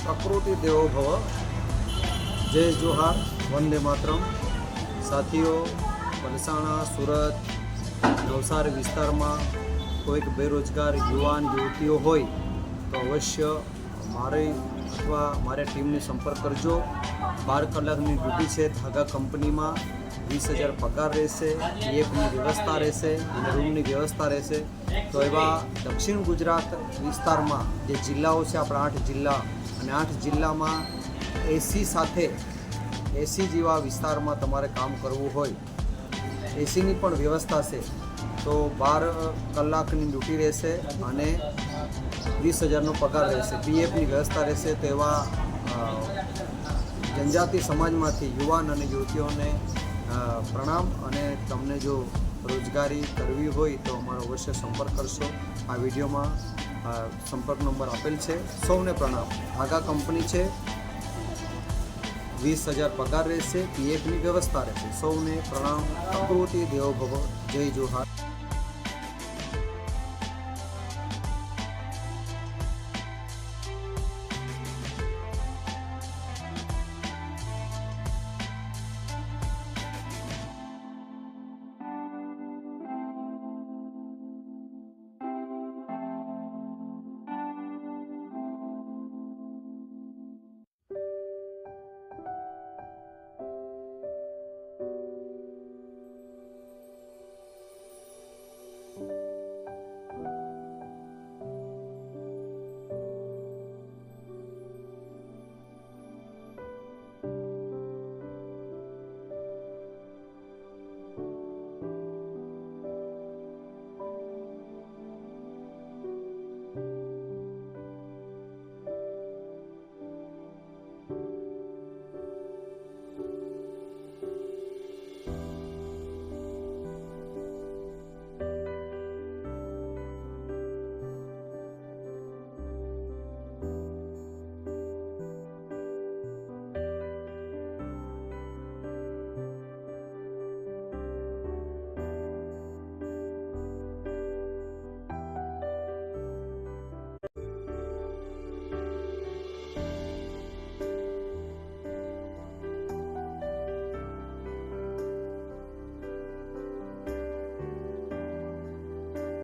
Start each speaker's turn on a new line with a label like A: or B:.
A: પ્રકૃતિ દેવો ભવ, જય જોહાર, વંદે માતરમ. સાથીઓ, પલસાણા, સુરત, નવસારી વિસ્તારમાં કોઈક બેરોજગાર યુવાન યુવતીઓ હોય તો અવશ્ય મારે ટીમને સંપર્ક કરજો. 12 કલાકની ડ્યુટી છે. ધાગા કંપનીમાં 20,000 પગાર રહેશે, પીએફની વ્યવસ્થા રહેશે અને રૂમની વ્યવસ્થા રહેશે. તો એવા દક્ષિણ ગુજરાત વિસ્તારમાં જે જિલ્લાઓ છે, આપણા 8 જિલ્લા, અને 8 જિલ્લામાં એસી જેવા વિસ્તારમાં તમારે કામ કરવું હોય, એસીની પણ વ્યવસ્થા છે. તો 12 કલાકની ડ્યુટી રહેશે અને 20,000નો પગાર રહેશે, પીએફની વ્યવસ્થા રહેશે. તો એવા જનજાતિ સમાજમાંથી યુવાન અને યુવતીઓને પ્રણામ. અને તમને જો રોજગારી કરવી હોય તો અમારો અવશ્ય સંપર્ક કરશો. આ વિડીયોમાં સંપર્ક નંબર આપેલ છે. સૌને પ્રણામ. ધાગા કંપની છે, 20,000 પગાર રહેશે, પીએફની વ્યવસ્થા રહેશે. સૌને પ્રણામ. પ્રકૃતિ દેવો ભવ, જય જોહાર.